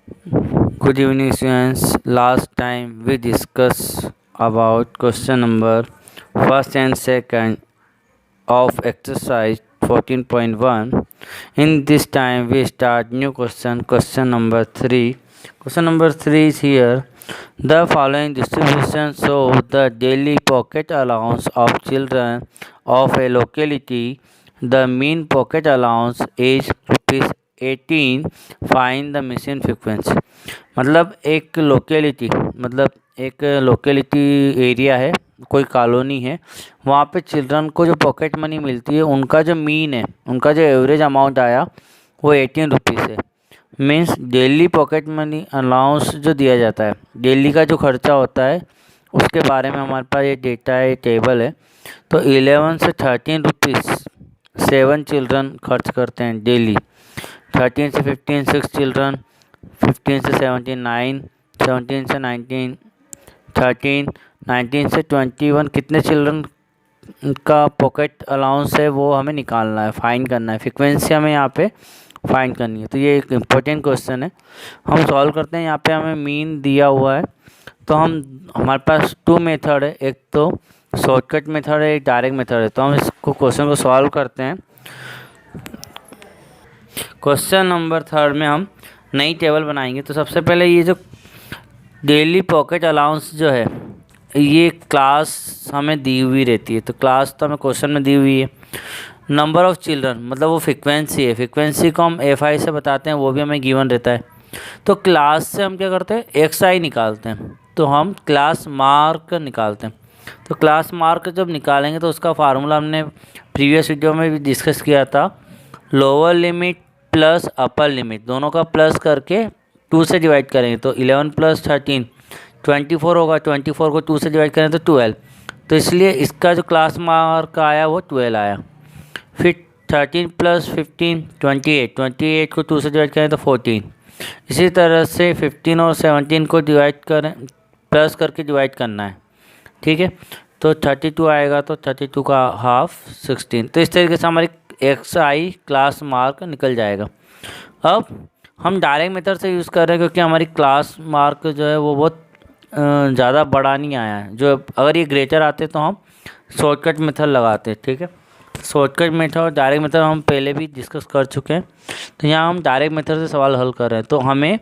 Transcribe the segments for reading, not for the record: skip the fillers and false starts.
Good evening, students. Last time we discussed about question number first and second of exercise 14.1. In this time, we start new question number 3. Question number 3 is here. The following distribution show the daily pocket allowance of children of a locality. The mean pocket allowance is rupees 18. Find the missing frequency. मतलब एक locality area है, कोई colony है, वहाँ पे children को जो pocket money मिलती है उनका जो मीन है, उनका जो एवरेज अमाउंट आया वो 18 रुपीज़ है। Means daily pocket money allowance जो दिया जाता है, डेली का जो खर्चा होता है उसके बारे में हमारे पास ये डेटा है, टेबल है। तो 11 से 13 रुपीज़ 7 चिल्ड्रन खर्च करते हैं डेली। 13 से 15 6 चिल्ड्रन, 15 से 17 9, 17 से 19 13, 19 से 21 कितने चिल्ड्रन का पॉकेट अलाउंस है वो हमें निकालना है, फाइंड करना है। फ्रीक्वेंसी हमें यहाँ पे फाइंड करनी है। तो ये एक इम्पोर्टेंट क्वेश्चन है, हम सॉल्व करते हैं। यहाँ पे हमें मीन दिया हुआ है, तो हमारे पास 2 मेथड है, एक तो शॉर्टकट मेथड है, एक डायरेक्ट मेथड है। तो हम इसको क्वेश्चन को सॉल्व करते हैं। क्वेश्चन नंबर 3 में हम नई टेबल बनाएंगे। तो सबसे पहले ये जो डेली पॉकेट अलाउंस जो है, ये क्लास हमें दी हुई रहती है। तो क्लास तो हमें क्वेश्चन में दी हुई है। नंबर ऑफ़ चिल्ड्रन मतलब वो फ्रीक्वेंसी है, फ्रीक्वेंसी को हम FI से बताते हैं, वो भी हमें गिवन रहता है। तो क्लास से हम क्या करते हैं, XI निकालते हैं। तो हम क्लास मार्क निकालते हैं। तो क्लास मार्क जब निकालेंगे तो उसका फार्मूला हमने प्रीवियस वीडियो में भी डिस्कस किया था। Lower limit plus upper limit दोनों का प्लस करके 2 से डिवाइड करेंगे तो 11 + 13 24 होगा। 24 को 2 से डिवाइड करें तो 12। तो इसलिए इसका जो क्लास मार्क आया वो 12 आया। फिर 13 + 15 28, 28 को 2 से डिवाइड करें तो 14। इसी तरह से 15 और 17 को डिवाइड करें, प्लस करके डिवाइड करना है, ठीक है। तो 32 आएगा, तो 32 का हाफ 16। तो इस तरीके से हमारी XI क्लास मार्क निकल जाएगा। अब हम डायरेक्ट मेथड से यूज़ कर रहे हैं क्योंकि हमारी क्लास मार्क जो है वो बहुत ज़्यादा बड़ा नहीं आया है। जो अगर ये ग्रेटर आते तो हम शॉर्टकट मेथड लगाते, ठीक है। शॉर्टकट मेथड और डायरेक्ट मेथड हम पहले भी डिस्कस कर चुके हैं। तो यहाँ हम डायरेक्ट मेथड से सवाल हल कर रहे हैं। तो हमें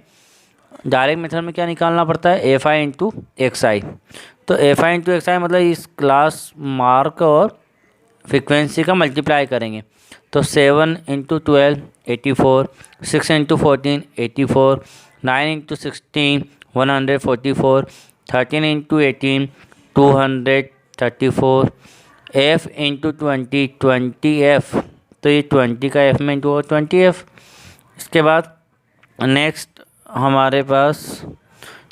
डायरेक्ट मेथड में क्या निकालना पड़ता है, FI × XI। तो FI × XI मतलब इस क्लास मार्क और फ्रीक्वेंसी का मल्टीप्लाई करेंगे। तो 7 × 12 84, 6 × 14 84, 9 × 16 144, 13 × 18 234, F × 20 20F। तो ये 20 का F में इंटू होगा 20F। इसके बाद नेक्स्ट हमारे पास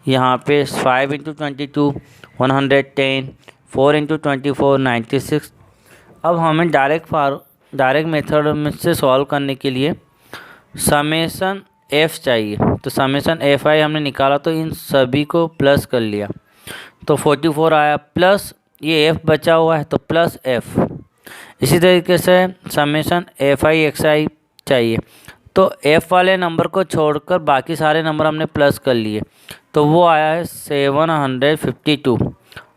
यहाँ पे 5 × 22 110, 4 × 24 96। अब हमें डायरेक्ट मेथड में से सॉल्व करने के लिए समेशन F चाहिए। तो समेशन FI हमने निकाला, तो इन सभी को प्लस कर लिया तो 44 आया, प्लस ये F बचा हुआ है तो प्लस F। इसी तरीके से समेशन FI XI चाहिए। तो F वाले नंबर को छोड़कर बाकी सारे नंबर हमने प्लस कर लिए, तो वो आया है 752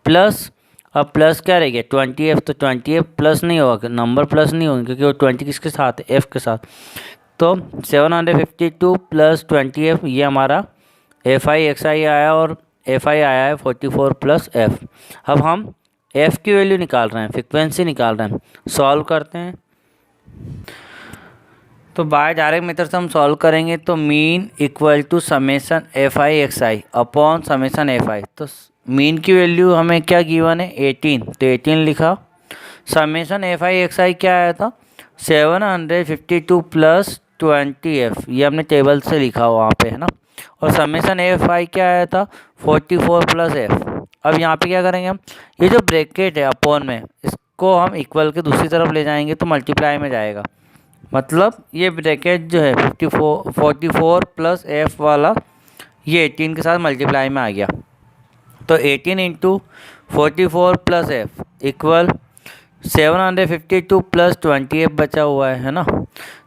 प्लस। अब प्लस क्या रह गया 20F। तो 20F प्लस नहीं होगा, नंबर प्लस नहीं होंगे क्योंकि वो 20 किसके साथ है, F के साथ। तो 752 + 20F ये हमारा FI XI आया और FI आया है 44 + F। अब हम F की वैल्यू निकाल रहे हैं, फ्रीक्वेंसी निकाल रहे हैं। सॉल्व करते हैं। तो बाय डायरेक्ट मेथड से हम सॉल्व करेंगे तो mean = summation FI XI upon summation FI। तो मीन की वैल्यू हमें क्या गिवन है 18, तो 18 लिखा। समेशन FI XI क्या आया था 752 + 20F, ये हमने टेबल से लिखा वहाँ पे है ना। और समेशन FI क्या आया था 44 + F। अब यहाँ पे क्या करेंगे हम, ये जो ब्रैकेट है अपॉन में, इसको हम इक्वल के दूसरी तरफ ले जाएंगे तो मल्टीप्लाई में जाएगा। मतलब ये ब्रैकेट जो है 44 + F वाला ये 18 के साथ मल्टीप्लाई में आ गया। तो 18 × 44 + F इक्वल 752 + 20F बचा हुआ है ना।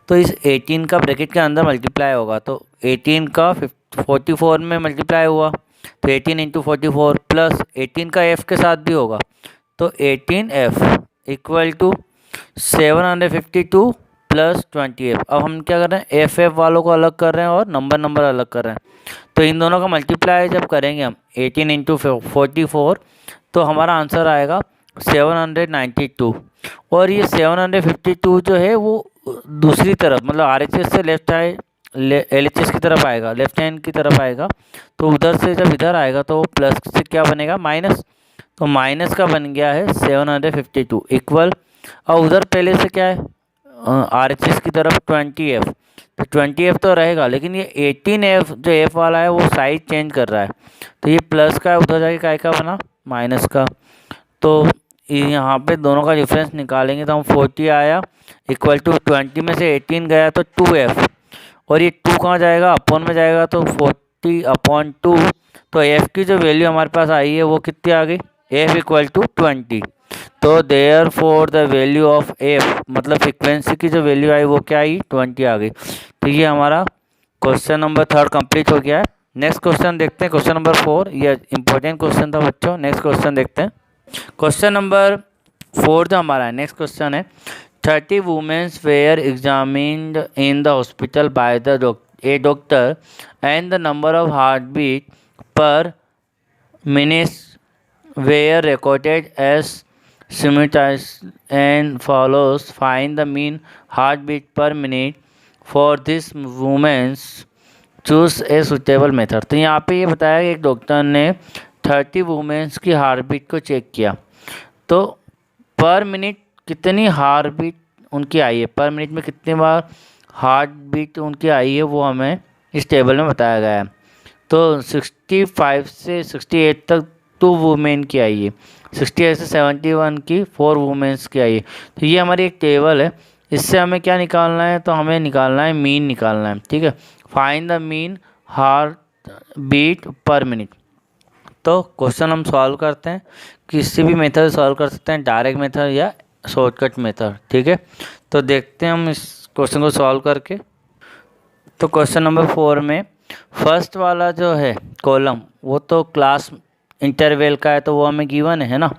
तो इस 18 का ब्रैकेट के अंदर मल्टीप्लाई होगा, तो 18 का 44 में मल्टीप्लाई हुआ तो 18 इंटू 44 प्लस 18 का एफ़ के साथ भी होगा तो 18F equal to 752 plus 20F। अब हम क्या कर रहे हैं, एफ वालों को अलग कर रहे हैं और नंबर अलग कर रहे हैं। तो इन दोनों का मल्टीप्लाई जब करेंगे हम 18 इंटू 44 तो हमारा आंसर आएगा 792। और ये 752 जो है वो दूसरी तरफ मतलब RHS से लेफ्ट साइड LHS की तरफ आएगा, लेफ्ट हैंड की तरफ आएगा। तो उधर से जब इधर आएगा तो प्लस से क्या बनेगा, माइनस। तो माइनस का बन गया है 752 इक्वल, और उधर पहले से क्या है RHS की तरफ 20F। तो 20F तो रहेगा, लेकिन ये 18F जो F वाला है वो साइड चेंज कर रहा है। तो ये प्लस का उधर जाके काय का बना, माइनस का। तो यहाँ पे दोनों का डिफरेंस निकालेंगे तो हम 40 आया इक्वल टू 20 में से 18 गया तो 2F, और ये 2 कहाँ जाएगा, अपॉन में जाएगा तो 40/2। तो F की जो वैल्यू हमारे पास आई है वो कितनी आ गई, F इक्वल टू 20। तो therefore the value of F मतलब फ्रिक्वेंसी की जो वैल्यू आई वो क्या आई, 20 आ गई। तो ये हमारा क्वेश्चन नंबर 3 कंप्लीट हो गया है। नेक्स्ट क्वेश्चन देखते हैं, क्वेश्चन नंबर 4। ये इंपॉर्टेंट क्वेश्चन था बच्चों। नेक्स्ट क्वेश्चन देखते हैं, क्वेश्चन नंबर 4 जो हमारा है, नेक्स्ट क्वेश्चन है 30 womens were examined in the hospital by the a doctor and the number of heart beat per minutes were recorded as simultaneous and follows find the mean heartbeat per minute for this women's choose a suitable method। तो यहाँ पे ये बताया कि एक doctor ने 30 women's की heart beat को चेक किया, तो पर मिनट कितनी हार्ट बीट उनकी आई है, पर मिनट में कितनी बार हार्ट बीट उनकी आई है वो हमें इस टेबल में बताया गया है। तो 65 से 68 तक 2 वुमेन की आई है, 68 से 71 की 4 वुमेन्स की आई है। तो ये हमारी एक टेबल है, इससे हमें क्या निकालना है, तो हमें निकालना है मीन निकालना है। ठीक है, find the mean heart beat per minute. तो क्वेश्चन हम सॉल्व करते हैं, किसी भी मेथड सॉल्व कर सकते हैं, डायरेक्ट मेथड या शॉर्टकट मेथड। ठीक है, तो देखते हैं हम इस क्वेश्चन को सॉल्व करके। तो क्वेश्चन नंबर 4 में फर्स्ट वाला जो है कॉलम वो तो क्लास इंटरवल का है, तो वो हमें गिवन है ना,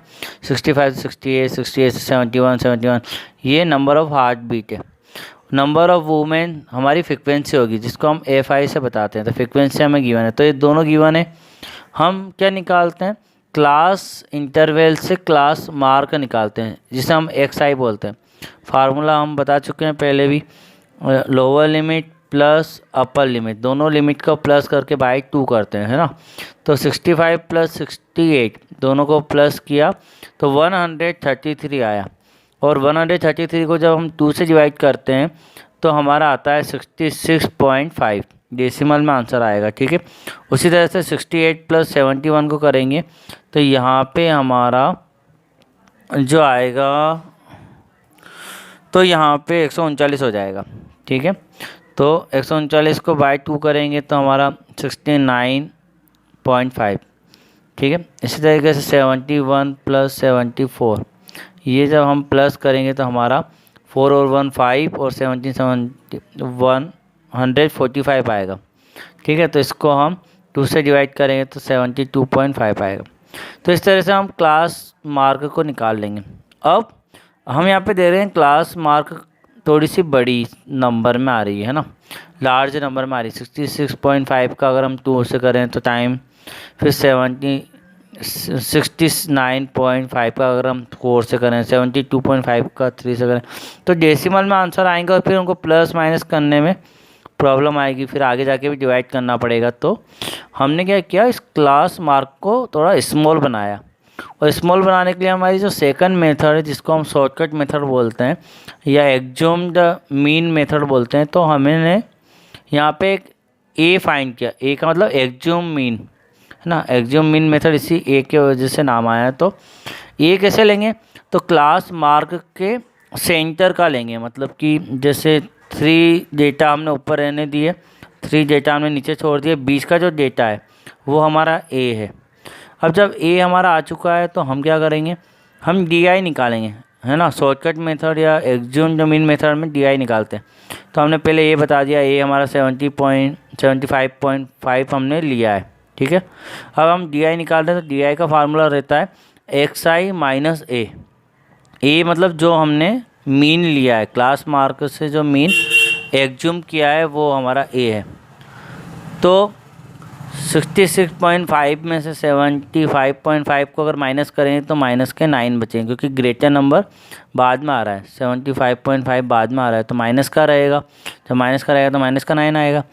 65 से 68, 68 से 71, 71 ये नंबर ऑफ़ हार्ट बीट है। नंबर ऑफ़ वुमेन हमारी फ्रिक्वेंसी होगी जिसको हम FI से बताते हैं, तो फ्रिक्वेंसी हमें गिवन है, तो ये दोनों गिवन है। हम क्या निकालते हैं, क्लास इंटरवल से क्लास मार्क निकालते हैं जिसे हम XI बोलते हैं। फार्मूला हम बता चुके हैं पहले भी, lower limit plus upper limit, दोनों लिमिट को प्लस करके बाई 2 करते हैं, है ना। तो 65 प्लस 68 दोनों को प्लस किया तो 133 आया, और 133 को जब हम 2 से डिवाइड करते हैं तो हमारा आता है 66.5, डेसिमल में आंसर आएगा। ठीक है, उसी तरह से 68 प्लस 71 को करेंगे तो यहाँ पे हमारा जो आएगा तो यहाँ पे 139 हो जाएगा। ठीक है, तो 139 को बाई 2 करेंगे तो हमारा 69.5। ठीक है, इसी तरीके से 71 प्लस 74 ये जब हम प्लस करेंगे तो हमारा 4 और 1 5 और 17 145 आएगा। ठीक है, तो इसको हम 2 से डिवाइड करेंगे तो 72.5 आएगा। तो इस तरह से हम क्लास मार्क को निकाल लेंगे। अब हम यहाँ पे दे रहे हैं क्लास मार्क थोड़ी सी बड़ी नंबर में आ रही है ना, लार्ज नंबर में आ रही है। 66.5 का अगर हम 2 से करें तो टाइम, फिर 69.5 का अगर हम 4 से करें, 72.5 का 3 से करें तो डेसिमल में आंसर आएंगे, और फिर उनको प्लस माइनस करने में प्रॉब्लम आएगी, फिर आगे जाके भी डिवाइड करना पड़ेगा। तो हमने क्या किया, इस क्लास मार्क को थोड़ा स्मॉल बनाया, और स्मॉल बनाने के लिए हमारी जो सेकंड मेथड है जिसको हम शॉर्टकट मेथड बोलते हैं या एग्ज्यूम्ड मीन मेथड बोलते हैं, तो हमने यहाँ पे एक ए फाइंड किया। ए का मतलब एग्ज्यूम मीन है ना, एग्ज्यूम मीन मेथड इसी ए के वजह से नाम आया है। तो ए कैसे लेंगे, तो क्लास मार्क के सेंटर का लेंगे, मतलब कि जैसे 3 डेटा हमने ऊपर रहने दिए, 3 डेटा हमने नीचे छोड़ दिए, बीच का जो डेटा है वो हमारा ए है। अब जब ए हमारा आ चुका है तो हम क्या करेंगे, हम DI निकालेंगे, है ना, शॉर्टकट मेथड या एग्ज्यूम मीन मेथड में DI निकालते हैं। तो हमने पहले ये बता दिया, ये हमारा 75.5 हमने लिया है, ठीक है। अब हम DI निकालते हैं, तो DI का फार्मूला रहता है XI माइनस ए मतलब जो हमने मीन लिया है, क्लास मार्क से जो मीन एग्ज्यूम किया है वो हमारा A है। तो 66.5 में से 75.5 को अगर माइनस करेंगे तो माइनस के 9 बचेंगे, क्योंकि ग्रेटर नंबर बाद में आ रहा है, 75.5 बाद में आ रहा है तो माइनस का रहेगा, जब माइनस का रहेगा तो माइनस का 9 आएगा।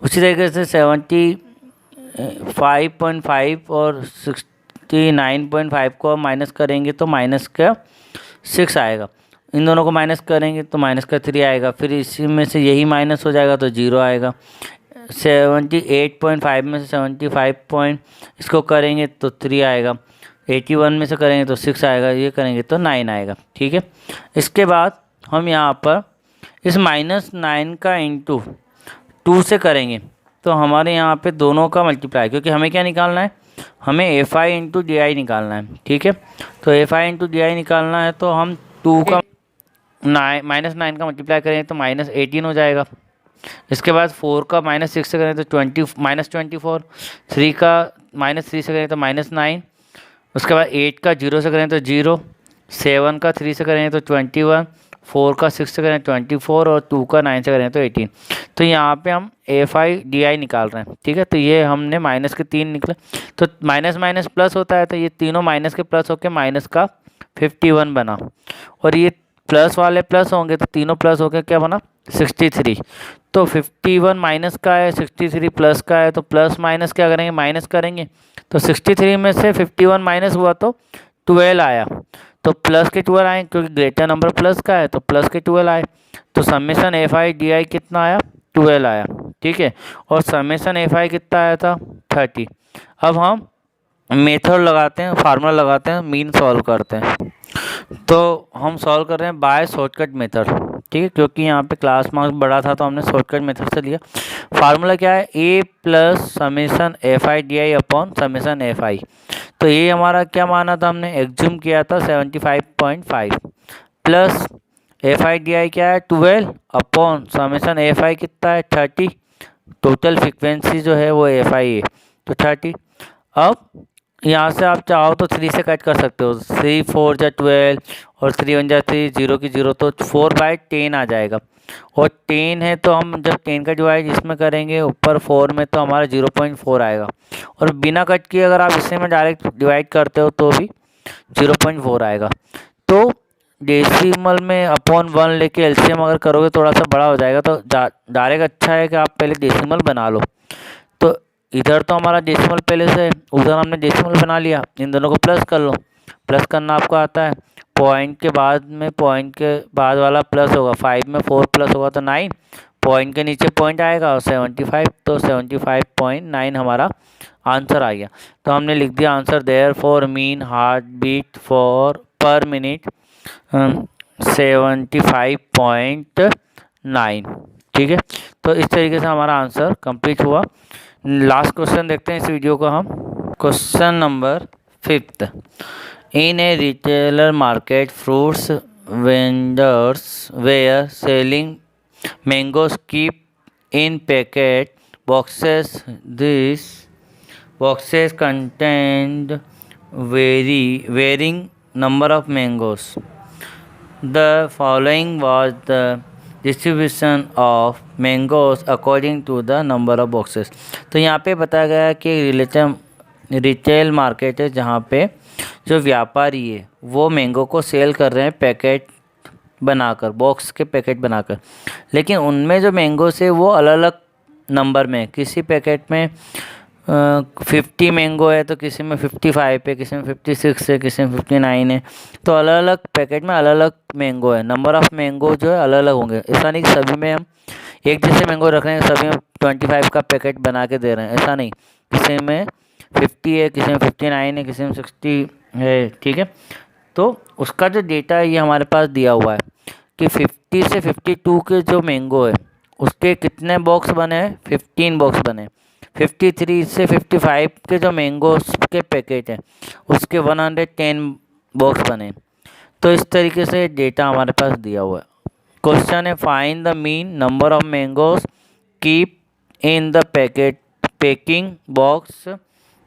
उसी तरीके से 75.5 और 69.5 को माइनस करेंगे तो माइनस का 6 आएगा, इन दोनों को माइनस करेंगे तो माइनस का 3 आएगा, फिर इसी में से यही माइनस हो जाएगा तो 0 आएगा। 78.5 में से 75 इसको करेंगे तो 3 आएगा, 81 में से करेंगे तो 6 आएगा, ये करेंगे तो 9 आएगा, ठीक है। इसके बाद हम यहाँ पर इस -9 का इंटू 2 से करेंगे तो हमारे यहाँ पे दोनों का मल्टीप्लाई, क्योंकि हमें क्या निकालना है, हमें FI इंटू DI निकालना है, ठीक है। तो FI इंटू DI निकालना है तो हम 2 का -9 का मल्टीप्लाई करेंगे तो -18 हो जाएगा। इसके बाद 4 का -6 से करें तो -24, 3 का -3 से करें तो -9, उसके बाद 8 का 0 से करें तो 0, 7 का 3 से करें तो 21, 4 का 6 से करें 24 और 2 का 9 से करें तो 18। तो यहाँ पे हम FI DI निकाल रहे हैं, ठीक है। तो ये हमने माइनस के 3 निकले, तो माइनस माइनस प्लस होता है, तो ये तीनों माइनस के प्लस होकर माइनस का 51 बना, और ये प्लस वाले प्लस होंगे तो तीनों प्लस होकर क्या बना 63। तो 51 माइनस का है, 63 प्लस का है, तो प्लस माइनस क्या करेंगे, माइनस करेंगे, तो 63 में से 51 माइनस हुआ तो 12 आया, तो प्लस के 12 आए, क्योंकि ग्रेटर नंबर प्लस का है तो प्लस के 12 आए। तो समेशन FI DI कितना आया, 12 आया, ठीक है। और समेशन FI कितना आया था, 30। अब हम मेथड लगाते हैं, फार्मूला लगाते हैं, मीन सॉल्व करते हैं। तो हम सॉल्व कर रहे हैं बाय शॉर्टकट मेथड, ठीक है, क्योंकि यहाँ पे क्लास मार्क्स बड़ा था तो हमने शॉर्टकट मेथड से लिया। फार्मूला क्या है, A plus summation FI DI upon summation FI। तो ये हमारा क्या माना था, हमने एग्ज्यूम किया था 75.5 प्लस FI DI क्या है 12 अपॉन समेशन FI कितना है 30, टोटल फ्रिक्वेंसी जो है वो FI है तो 30। अब यहाँ से आप चाहो तो 3 से कट कर सकते हो, 3 4 जा 12 और 3 1 जा 3, 0 की 0, तो 4/10 आ जाएगा। और 10 है तो हम जब 10 का डिवाइड इसमें करेंगे ऊपर 4 में तो हमारा 0.4 आएगा, और बिना कट किए अगर आप इससे में डायरेक्ट डिवाइड करते हो तो भी 0.4 आएगा। तो डेसिमल में अपॉन 1 लेके LCM अगर करोगे थोड़ा सा बड़ा हो जाएगा, तो डायरेक्ट अच्छा है कि आप पहले डेसिमल बना लो। तो इधर तो हमारा डेसिमल पहले से, उधर हमने डेसिमल बना लिया, इन दोनों को प्लस कर लो, प्लस करना आपको आता है, पॉइंट के बाद में पॉइंट के बाद वाला प्लस होगा, 5 में 4 प्लस होगा तो 9, पॉइंट के नीचे पॉइंट आएगा और 75, तो 75.9 हमारा आंसर आ गया। तो हमने लिख दिया answer, therefore mean heart beat for per minute 75.9, ठीक है। तो इस तरीके से हमारा आंसर कंप्लीट हुआ। लास्ट क्वेश्चन देखते हैं इस वीडियो को हम। Question number 5, in a retailer market fruits vendors were selling mangoes keep in packet boxes, this boxes contained varying number of mangoes. The following was the distribution of mangoes according to the number of boxes. तो यहाँ पे बताया गया है कि retail market है जहाँ पे जो व्यापारी है वो मैंगो को सेल कर रहे हैं पैकेट बनाकर, बॉक्स के पैकेट बनाकर, लेकिन उनमें जो मैंगोस है वो अलग अलग नंबर में, किसी पैकेट में 50 मैंगो है तो किसी में 55 है, किसी में 56 है, किसी में 59 है, तो अलग अलग पैकेट में अलग अलग मैंगो है, नंबर ऑफ़ मैंगो जो है अलग अलग होंगे। ऐसा नहीं कि सभी में हम एक जैसे मैंगो रख रहे हैं, सभी में 25 का पैकेट बना के दे रहे हैं, ऐसा नहीं, किसी में 50 है, किसी में 59 है, किसी में 60 है, ठीक है। तो उसका जो डेटा है ये हमारे पास दिया हुआ है कि 50 से 52 के जो मैंगो है उसके कितने बॉक्स बने हैं, 15 बॉक्स बने। 53 से 55 के जो मैंगोस के पैकेट हैं उसके 110 बॉक्स बने। तो इस तरीके से डेटा हमारे पास दिया हुआ है। क्वेश्चन है find the mean number of mangoes keep in the packing box,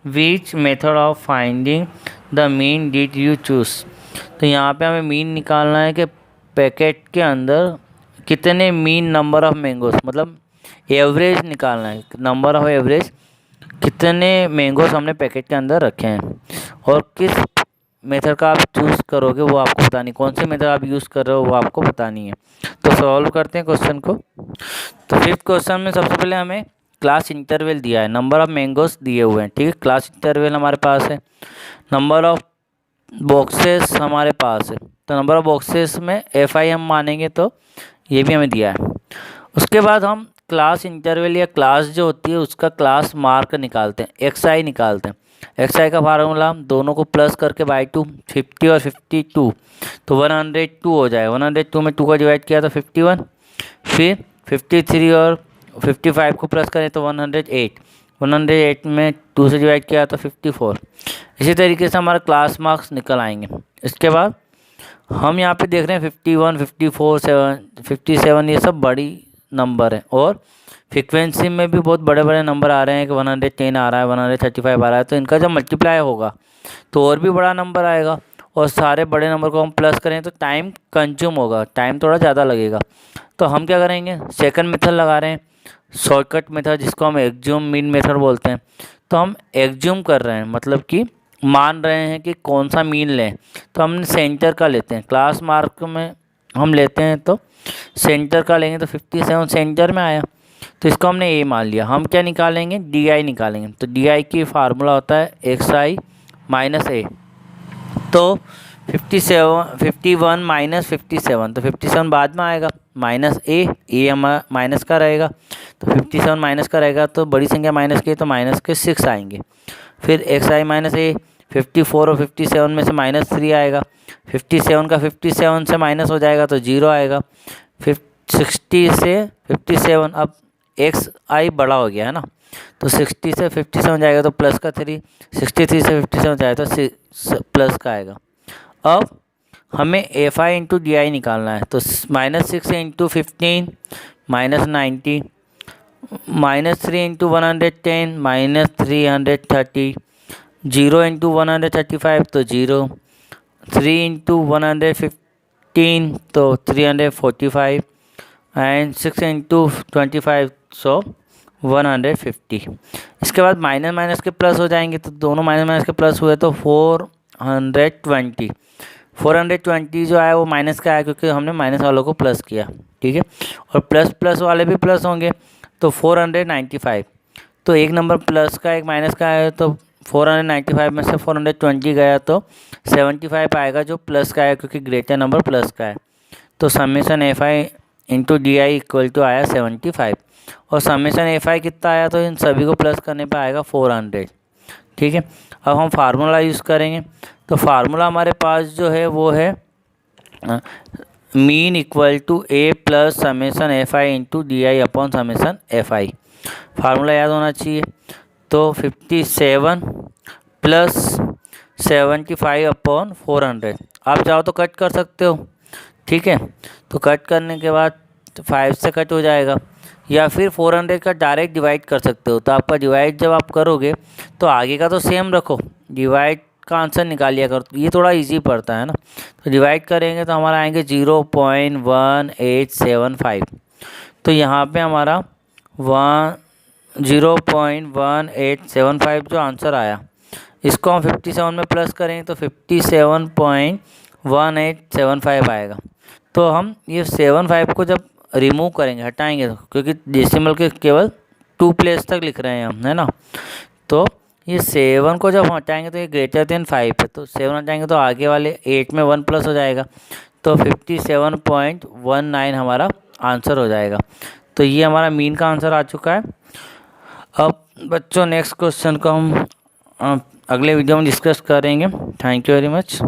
which method of finding the mean did you choose. तो यहाँ पे हमें मीन निकालना है कि पैकेट के अंदर कितने मीन नंबर ऑफ मैंगोज, मतलब एवरेज निकालना है, नंबर ऑफ एवरेज कितने मैंगोज हमने पैकेट के अंदर रखे हैं, और किस मेथड का आप चूज़ करोगे वो आपको बतानी, कौन सी मेथड आप यूज़ कर रहे हो वो आपको बतानी है। तो सॉल्व करते हैं क्वेश्चन को। तो फिफ्थ क्वेश्चन में सबसे पहले हमें क्लास इंटरवल दिया है, नंबर ऑफ मैंगोज दिए हुए हैं, ठीक है। क्लास इंटरवल हमारे पास है, नंबर ऑफ बॉक्सेस हमारे पास है, तो नंबर ऑफ बॉक्सेस में FI हम मानेंगे, तो ये भी हमें दिया है। उसके बाद हम क्लास इंटरवल या क्लास जो होती है उसका क्लास मार्क निकालते हैं, XI निकालते हैं। XI का फार्मूला हम दोनों को प्लस करके बाई 2, 50 और 52, तो 102 हो जाएगा। 102 में 2 का डिवाइड किया तो 51, फिर 53 और 55 को प्लस करें तो 108, 108 में 2 से डिवाइड किया तो 54। इसी तरीके से हमारा क्लास मार्क्स निकल आएंगे। इसके बाद हम यहाँ पे देख रहे हैं 51, 54, 57 ये सब बड़ी नंबर है, और फ्रीक्वेंसी में भी बहुत बड़े बड़े नंबर आ रहे हैं कि 110 आ रहा है, 135 आ रहा है, तो इनका जब मल्टीप्लाई होगा तो और भी बड़ा नंबर आएगा, और सारे बड़े नंबर को हम प्लस करें तो टाइम कंज्यूम होगा, टाइम थोड़ा ज़्यादा लगेगा। तो हम क्या करेंगे, सेकंड मेथड लगा रहे हैं, शॉर्टकट मेथड जिसको हम एक्ज्यूम मीन मेथड बोलते हैं। तो हम एक्ज्यूम कर रहे हैं, मतलब कि मान रहे हैं कि कौन सा मीन लें, तो हम सेंटर का लेते हैं। क्लास मार्क में हम लेते हैं तो सेंटर का लेंगे, तो 57 सेंटर में आया, तो इसको हमने ए मान लिया। हम क्या निकालेंगे, DI निकालेंगे, तो DI की फार्मूला होता है XI माइनस A। तो 51 माइनस 57, तो 57 बाद में आएगा, माइनस ए हमारा माइनस का रहेगा, तो 57 माइनस का रहेगा, तो बड़ी संख्या माइनस की, तो माइनस के 6 आएंगे। फिर XI माइनस A, 54 और 57 में से -3 आएगा, 57 का 57 से माइनस हो जाएगा तो 0 आएगा। फिर 60 से 57, अब XI बड़ा हो गया है ना, तो 60 से 57 जाएगा तो प्लस का 3, 63 से 57 जाएगा तो प्लस का आएगा। अब हमें FI इंटू DI निकालना है, तो -6 इंटू 15 -90, -3 इंटू 110 -330, 0 इंटू 135 तो 0, 3 इंटू 115 तो 345, एंड 6 इंटू 25 सो 150। इसके बाद माइनस माइनस के प्लस हो जाएंगे, तो दोनों माइनस माइनस के प्लस हुए तो 420 जो आया वो माइनस का आया, क्योंकि हमने माइनस वालों को प्लस किया, ठीक है। और प्लस प्लस वाले भी प्लस होंगे, तो 495। तो एक नंबर प्लस का एक माइनस का आया, तो 495 में से 420 गया तो 75 आएगा, जो प्लस का है, क्योंकि ग्रेटर नंबर प्लस का है। तो summation FI into DI equal to आया 75, और समेशन FI कितना आया, तो इन सभी को प्लस करने पे आएगा 400, ठीक है। अब हम फार्मूला यूज़ करेंगे, तो फार्मूला हमारे पास जो है वो है mean equal to A plus summation FI into DI upon summation FI। Formula याद होना चाहिए। तो 57 प्लस 75 अपॉन 400, आप चाहो तो कट कर सकते हो, ठीक है। तो कट करने के बाद 5 से कट हो जाएगा, या फिर 400 का डायरेक्ट डिवाइड कर सकते हो। तो आपका डिवाइड जब आप करोगे तो आगे का तो सेम रखो, डिवाइड का आंसर निकालिए करो, ये थोड़ा इजी पड़ता है ना। तो डिवाइड करेंगे तो हमारा आएंगे 0.1875। तो यहाँ पे हमारा 0.1875 जो आंसर आया, इसको हम 57 में प्लस करेंगे तो 57.1875 आएगा। तो हम ये 75 को जब रिमूव करेंगे, हटाएंगे, तो क्योंकि डेसिमल के केवल 2 प्लेस तक लिख रहे हैं हम, है ना। तो ये 7 को जब हटाएंगे तो ये ग्रेटर देन 5 है, तो 7 हटाएंगे तो आगे वाले 8 में 1 प्लस हो जाएगा, तो 57.19 हमारा आंसर हो जाएगा। तो ये हमारा मीन का आंसर आ चुका है। अब बच्चों नेक्स्ट क्वेश्चन को हम अगले वीडियो में डिस्कस करेंगे। Thank you very much.